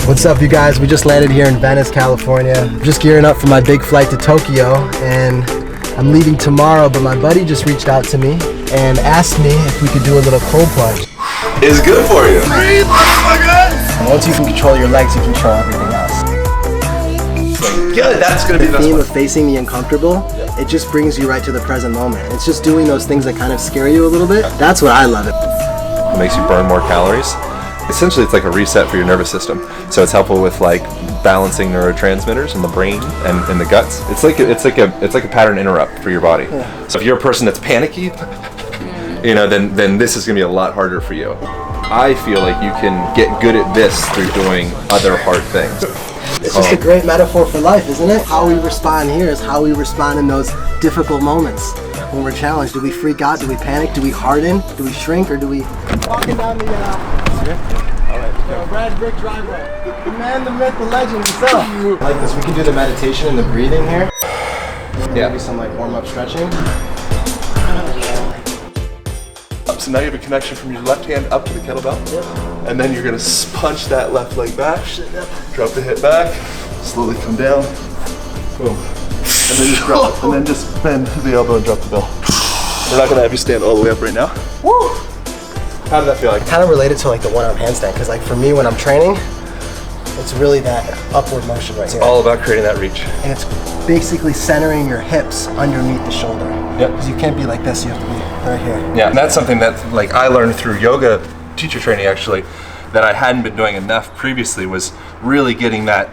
What's up, you guys? We just landed here in Venice, California. I'm just gearing up for my big flight to Tokyo, and I'm leaving tomorrow, but my buddy just reached out to me and asked me if we could do a little cold plunge. It's good for you. Breathe, motherfuckers! And once you can control your legs, you control everything else. Yeah, that's gonna be the theme of facing the uncomfortable. It just brings you right to the present moment. It's just doing those things that kind of scare you a little bit. That's what I love it. It makes you burn more calories. Essentially, it's like a reset for your nervous system. So it's helpful with like balancing neurotransmitters in the brain and in the guts. It's like a pattern interrupt for your body. Yeah. So if you're a person that's panicky, you know, then this is gonna be a lot harder for you. I feel like you can get good at this through doing other hard things. It's just a great metaphor for life, isn't it? How we respond here is how we respond in those difficult moments when we're challenged. Do we freak out? Do we panic? Do we harden? Do we shrink? Or do we... Walking down the red brick driveway. The man, the myth, the legend himself. I like this. We can do the meditation and the breathing here. Yeah. Maybe some like warm-up stretching. So now you have a connection from your left hand up to the kettlebell. Yep. And then you're gonna punch that left leg back, drop the hip back, slowly come down, boom. And then just drop it, and then just bend the elbow and drop the bell. We're not gonna have you stand all the way up right now. Woo! How did that feel like? Kind of related to like the one-arm handstand, because like for me when I'm training, it's really that upward motion right here. All about creating that reach. And it's basically centering your hips underneath the shoulder. Yep. Because you can't be like this, you have to be right here. Yeah, and that's something that like I learned through yoga teacher training actually, that I hadn't been doing enough previously, was really getting that,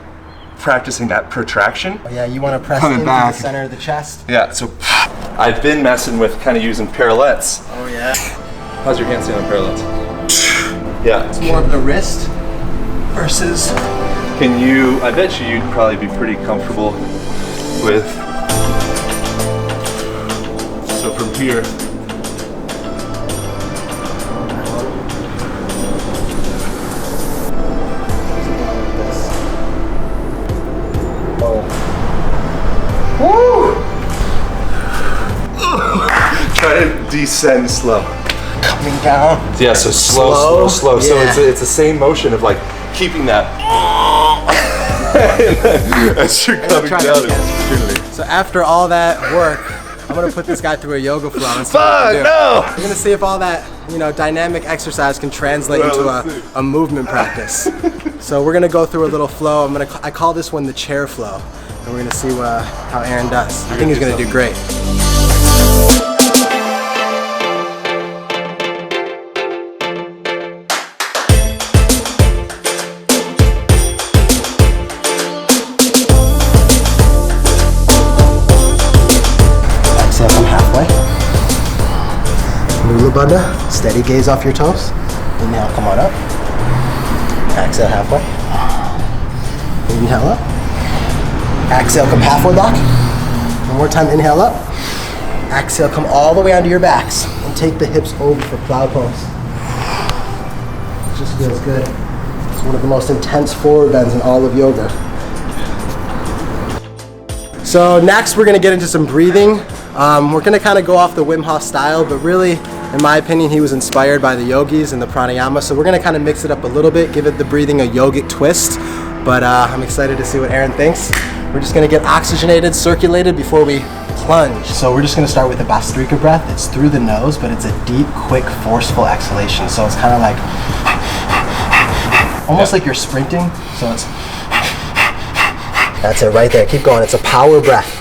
practicing that protraction. Oh, yeah, you want to press into the center of the chest. Yeah, so I've been messing with kind of using parallettes. Oh yeah. How's your handstand on parallettes? Yeah. It's more of the wrist versus... Can you, I bet you'd probably be pretty comfortable with, so from here, try to descend slow. Coming down. Yeah, so slow. Yeah. So it's the same motion of like keeping that as you're coming down. So after all that work, I'm gonna put this guy through a yoga flow and see Fuck, no! We're gonna see if all that, you know, dynamic exercise can translate into a movement practice. So we're gonna go through a little flow. I call this one the chair flow, and we're gonna see how Aaron does. I think he's gonna do great. Exhale, come halfway. Mula Bandha, steady gaze off your toes. Inhale, come on up. Exhale, halfway. Inhale up. Exhale, come halfway back. One more time, inhale up. Exhale, come all the way onto your backs and take the hips over for plow pose. It just feels good. It's one of the most intense forward bends in all of yoga. So next we're gonna get into some breathing. We're gonna kind of go off the Wim Hof style, but really, in my opinion, he was inspired by the yogis and the pranayama. So we're gonna kind of mix it up a little bit, give it the breathing a yogic twist. But I'm excited to see what Aaron thinks. We're just gonna get oxygenated, circulated before we plunge. So we're just gonna start with the Bhastrika breath. It's through the nose, but it's a deep, quick, forceful exhalation. So it's kind of like, almost like you're sprinting. So it's, that's it right there. Keep going. It's a power breath.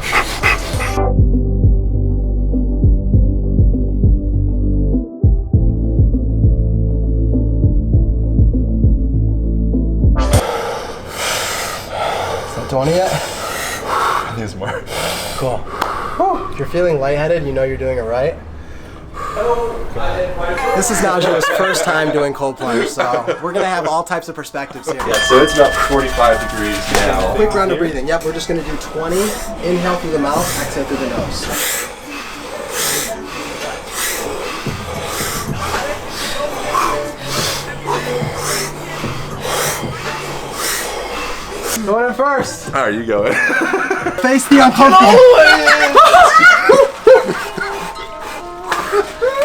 Is that 20 yet? I think it's more. Cool. Whew. If you're feeling lightheaded, you know you're doing it right. This is Najo's first time doing cold plunge, so we're gonna have all types of perspectives here. Yeah, so it's about 45 degrees now. Quick round of breathing. Yep, we're just gonna do 20. Inhale through the mouth, exhale through the nose. Going in first. How are you going? Face the uncomfortable.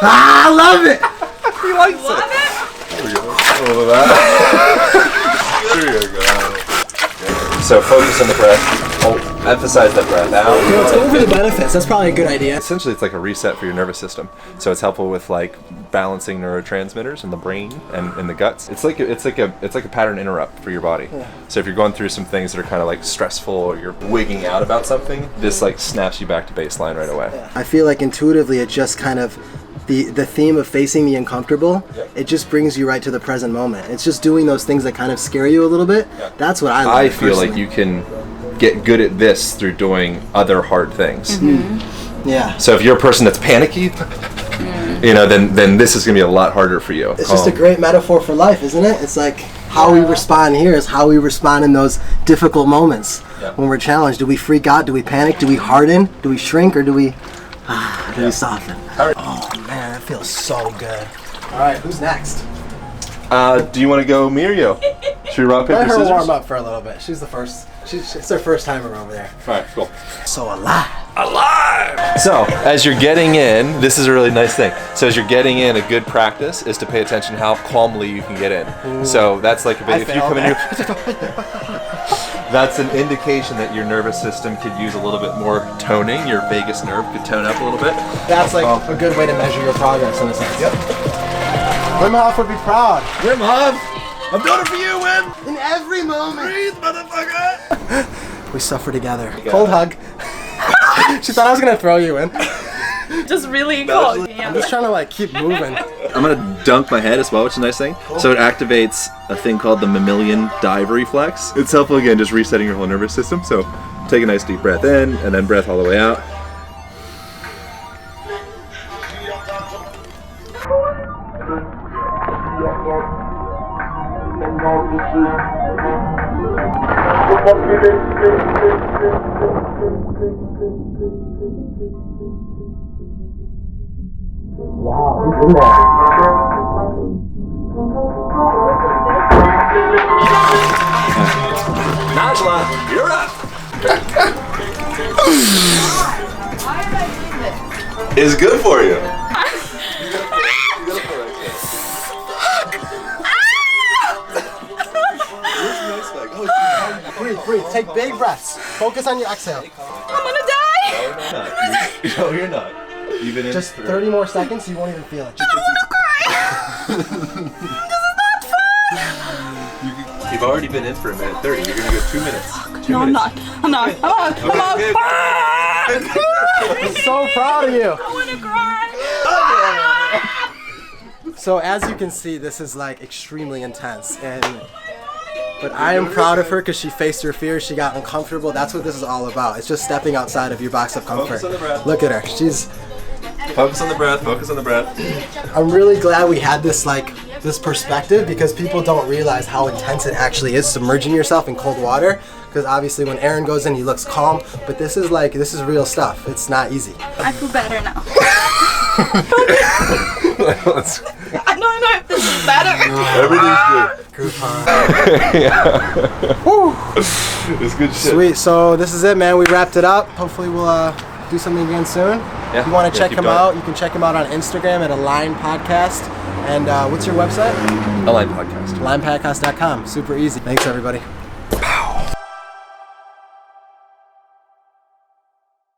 I love it. He likes it. There we go. Over that. There you go. So focus on the breath. Emphasize that breath out. Let's go over the benefits. That's probably a good idea. Essentially, it's like a reset for your nervous system. So it's helpful with like balancing neurotransmitters in the brain and in the guts. It's like a pattern interrupt for your body. Yeah. So if you're going through some things that are kind of like stressful or you're wigging out about something, this like snaps you back to baseline right away. Yeah. I feel like intuitively it just kind of the theme of facing the uncomfortable, it just brings you right to the present moment. It's just doing those things that kind of scare you a little bit. Yeah. That's what I like. I feel like you can get good at this through doing other hard things. Mm-hmm. Yeah. So if you're a person that's panicky, you know, then this is going to be a lot harder for you. It's just a great metaphor for life, isn't it? It's like how we respond here is how we respond in those difficult moments when we're challenged. Do we freak out? Do we panic? Do we harden? Do we shrink? Or do we soften? Oh man, that feels so good. All right, who's next? Do you want to go me or you? Should we rock, paper, Let her scissors? warm up for a little bit. She's the first. It's her first timer over there. All right, cool. So alive. So, as you're getting in, this is a really nice thing. So, as you're getting in, a good practice is to pay attention how calmly you can get in. Ooh. So, that's like a bit, if you come in here, that's an indication that your nervous system could use a little bit more toning. Your vagus nerve could tone up a little bit. That's like a good way to measure your progress in a sense. Yep. Wim Hof would be proud. Wim Hof, I'm doing it for you, Wim. In every moment. Breathe, motherfucker. We suffer together. Cold hug. She thought I was gonna throw you in. Just really cold. Yeah. I'm just trying to like keep moving. I'm gonna dunk my head as well, which is a nice thing. Cool. So it activates a thing called the mammalian dive reflex. It's helpful again, just resetting your whole nervous system. So take a nice deep breath in and then breath all the way out. Wow, who's in there? Najla, you're up. It's good for you. Breathe. Take big breaths. Focus on your exhale. I'm gonna die. No, you're not. Even in just 30 more seconds, you won't even feel it. I don't wanna cry. This is not fun. You've already been in for a minute 30. You're gonna go 2 minutes. No, I'm not. I'm out. I'm so proud of you. I wanna cry. So as you can see, this is like extremely intense, but I am proud of her because she faced her fears. She got uncomfortable. That's what this is all about. It's just stepping outside of your box of comfort. Focus on the breath. Look at her. She's. Focus on the breath. Focus on the breath. I'm really glad we had this perspective because people don't realize how intense it actually is submerging yourself in cold water. Because obviously when Aaron goes in, he looks calm, but this is real stuff. It's not easy. I feel better now. I don't know if this is better. Everything's good. Groupon. Yeah. Woo. It's good shit. Sweet. So this is it, man. We wrapped it up. Hopefully we'll do something again soon. Yeah. If you want to check him out, you can check him out on Instagram at Align Podcast. And what's your website? Align Podcast. AlignPodcast.com. Super easy. Thanks, everybody.